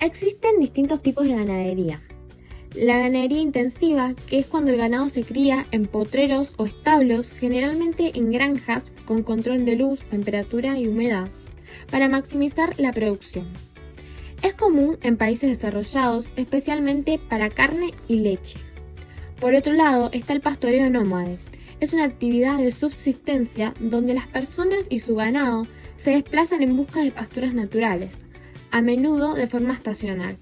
Existen distintos tipos de ganadería. La ganadería intensiva, que es cuando el ganado se cría en potreros o establos, generalmente en granjas con control de luz, temperatura y humedad, para maximizar la producción. Es común en países desarrollados, especialmente para carne y leche. Por otro lado está el pastoreo nómade. Es una actividad de subsistencia donde las personas y su ganado se desplazan en busca de pasturas naturales, a menudo de forma estacional.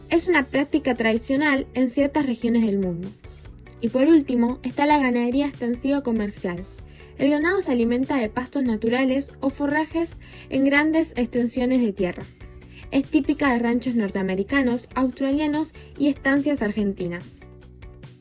Es una práctica tradicional en ciertas regiones del mundo. Y por último está la ganadería extensiva comercial. El ganado se alimenta de pastos naturales o forrajes en grandes extensiones de tierra. Es típica de ranchos norteamericanos, australianos y estancias argentinas.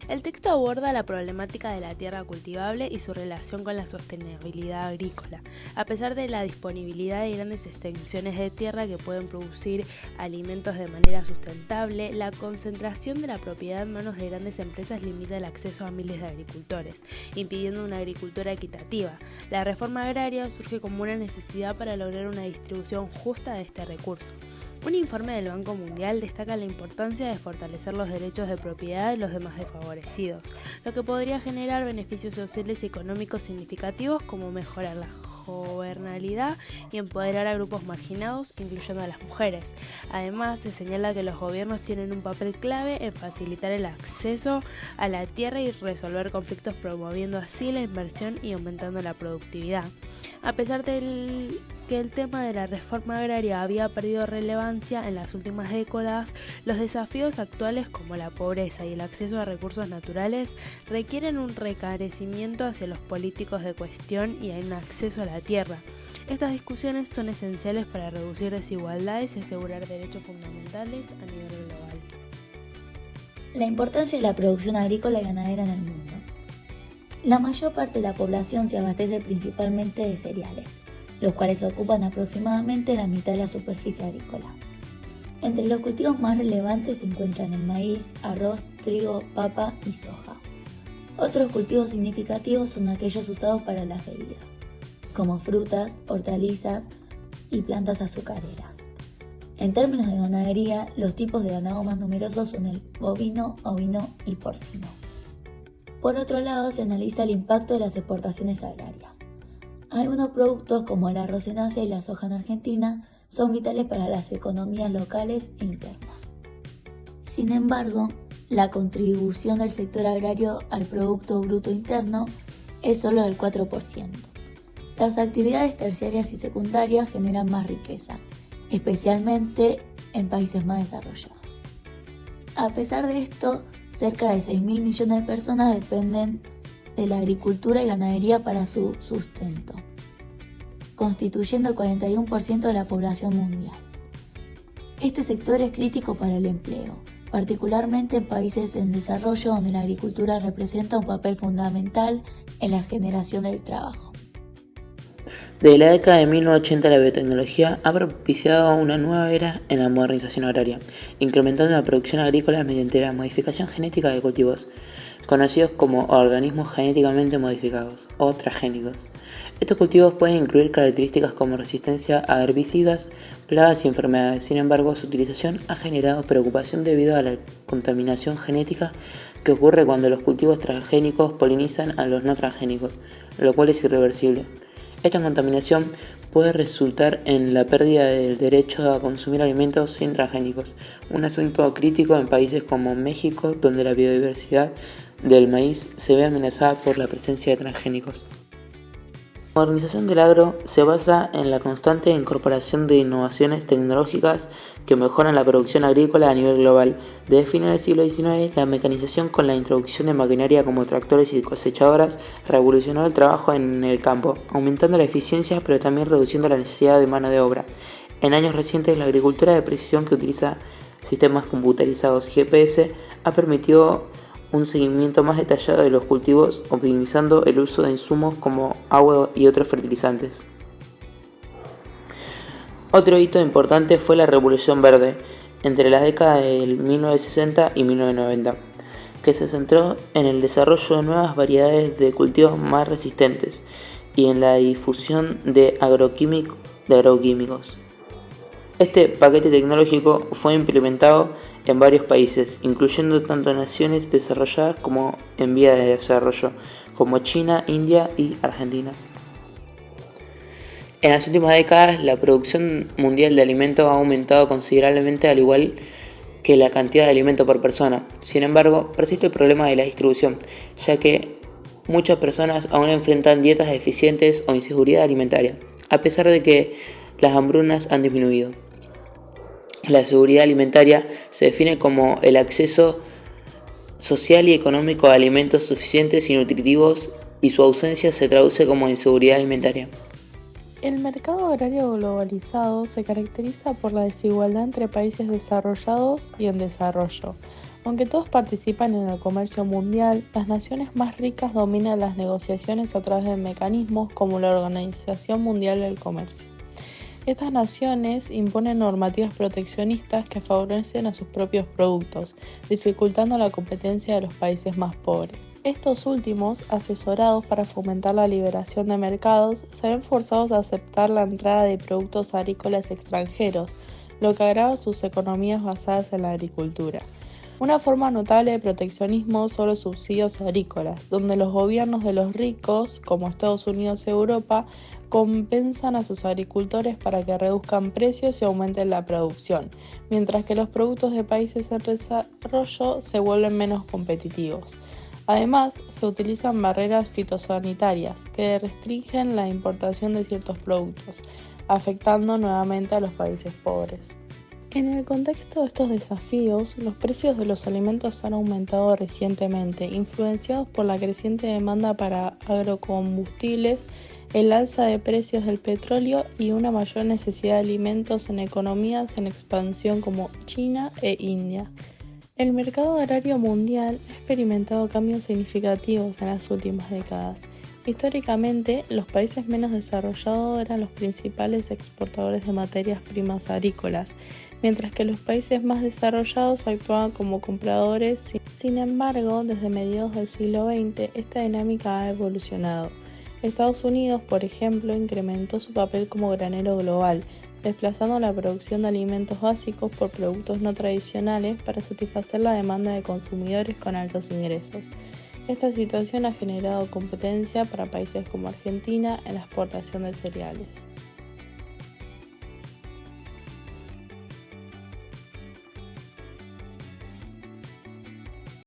El texto aborda la problemática de la tierra cultivable y su relación con la sostenibilidad agrícola. A pesar de la disponibilidad de grandes extensiones de tierra que pueden producir alimentos de manera sustentable, la concentración de la propiedad en manos de grandes empresas limita el acceso a miles de agricultores, impidiendo una agricultura equitativa. La reforma agraria surge como una necesidad para lograr una distribución justa de este recurso. Un informe del Banco Mundial destaca la importancia de fortalecer los derechos de propiedad de los demás desfavorecidos, lo que podría generar beneficios sociales y económicos significativos como mejorar la gobernabilidad y empoderar a grupos marginados, incluyendo a las mujeres. Además, se señala que los gobiernos tienen un papel clave en facilitar el acceso a la tierra y resolver conflictos, promoviendo así la inversión y aumentando la productividad. A pesar de que el tema de la reforma agraria había perdido relevancia en las últimas décadas, los desafíos actuales como la pobreza y el acceso a recursos naturales requieren un recarecimiento hacia los políticos de cuestión y un acceso a la tierra. Estas discusiones son esenciales para reducir desigualdades y asegurar derechos fundamentales a nivel global. La importancia de la producción agrícola y ganadera en el mundo. La mayor parte de la población se abastece principalmente de cereales, los cuales ocupan aproximadamente la mitad de la superficie agrícola. Entre los cultivos más relevantes se encuentran el maíz, arroz, trigo, papa y soja. Otros cultivos significativos son aquellos usados para las bebidas, como frutas, hortalizas y plantas azucareras. En términos de ganadería, los tipos de ganado más numerosos son el bovino, ovino y porcino. Por otro lado, se analiza el impacto de las exportaciones agrarias. Algunos productos como el arroz en Asia y la soja en Argentina son vitales para las economías locales e internas. Sin embargo, la contribución del sector agrario al Producto Bruto Interno es solo del 4%. Las actividades terciarias y secundarias generan más riqueza, especialmente en países más desarrollados. A pesar de esto, cerca de 6.000 millones de personas dependen de la agricultura y ganadería para su sustento, constituyendo el 41% de la población mundial. Este sector es crítico para el empleo, particularmente en países en desarrollo donde la agricultura representa un papel fundamental en la generación del trabajo. Desde la década de 1980 la biotecnología ha propiciado una nueva era en la modernización agraria, incrementando la producción agrícola mediante la modificación genética de cultivos, conocidos como organismos genéticamente modificados o transgénicos. Estos cultivos pueden incluir características como resistencia a herbicidas, plagas y enfermedades. Sin embargo, su utilización ha generado preocupación debido a la contaminación genética que ocurre cuando los cultivos transgénicos polinizan a los no transgénicos, lo cual es irreversible. Esta contaminación puede resultar en la pérdida del derecho a consumir alimentos sin transgénicos, un asunto crítico en países como México, donde la biodiversidad del maíz se ve amenazada por la presencia de transgénicos. La modernización del agro se basa en la constante incorporación de innovaciones tecnológicas que mejoran la producción agrícola a nivel global. Desde finales del siglo XIX, la mecanización con la introducción de maquinaria como tractores y cosechadoras revolucionó el trabajo en el campo, aumentando la eficiencia pero también reduciendo la necesidad de mano de obra. En años recientes, la agricultura de precisión que utiliza sistemas computarizados y GPS ha permitido un seguimiento más detallado de los cultivos, optimizando el uso de insumos como agua y otros fertilizantes. Otro hito importante fue la Revolución Verde, entre las décadas de 1960 y 1990, que se centró en el desarrollo de nuevas variedades de cultivos más resistentes y en la difusión de agroquímicos. Este paquete tecnológico fue implementado en varios países, incluyendo tanto naciones desarrolladas como en vía de desarrollo, como China, India y Argentina. En las últimas décadas, la producción mundial de alimentos ha aumentado considerablemente, al igual que la cantidad de alimento por persona. Sin embargo, persiste el problema de la distribución, ya que muchas personas aún enfrentan dietas deficientes o inseguridad alimentaria, a pesar de que las hambrunas han disminuido. La seguridad alimentaria se define como el acceso social y económico a alimentos suficientes y nutritivos, y su ausencia se traduce como inseguridad alimentaria. El mercado agrario globalizado se caracteriza por la desigualdad entre países desarrollados y en desarrollo. Aunque todos participan en el comercio mundial, las naciones más ricas dominan las negociaciones a través de mecanismos como la Organización Mundial del Comercio. Estas naciones imponen normativas proteccionistas que favorecen a sus propios productos, dificultando la competencia de los países más pobres. Estos últimos, asesorados para fomentar la liberación de mercados, se ven forzados a aceptar la entrada de productos agrícolas extranjeros, lo que agrava sus economías basadas en la agricultura. Una forma notable de proteccionismo son los subsidios agrícolas, donde los gobiernos de los ricos, como Estados Unidos y Europa, compensan a sus agricultores para que reduzcan precios y aumenten la producción, mientras que los productos de países en desarrollo se vuelven menos competitivos. Además, se utilizan barreras fitosanitarias que restringen la importación de ciertos productos, afectando nuevamente a los países pobres. En el contexto de estos desafíos, los precios de los alimentos han aumentado recientemente, influenciados por la creciente demanda para agrocombustibles, el alza de precios del petróleo y una mayor necesidad de alimentos en economías en expansión como China e India. El mercado agrario mundial ha experimentado cambios significativos en las últimas décadas. Históricamente, los países menos desarrollados eran los principales exportadores de materias primas agrícolas, mientras que los países más desarrollados actuaban como compradores. Sin embargo, desde mediados del siglo XX, esta dinámica ha evolucionado. Estados Unidos, por ejemplo, incrementó su papel como granero global, desplazando la producción de alimentos básicos por productos no tradicionales para satisfacer la demanda de consumidores con altos ingresos. Esta situación ha generado competencia para países como Argentina en la exportación de cereales.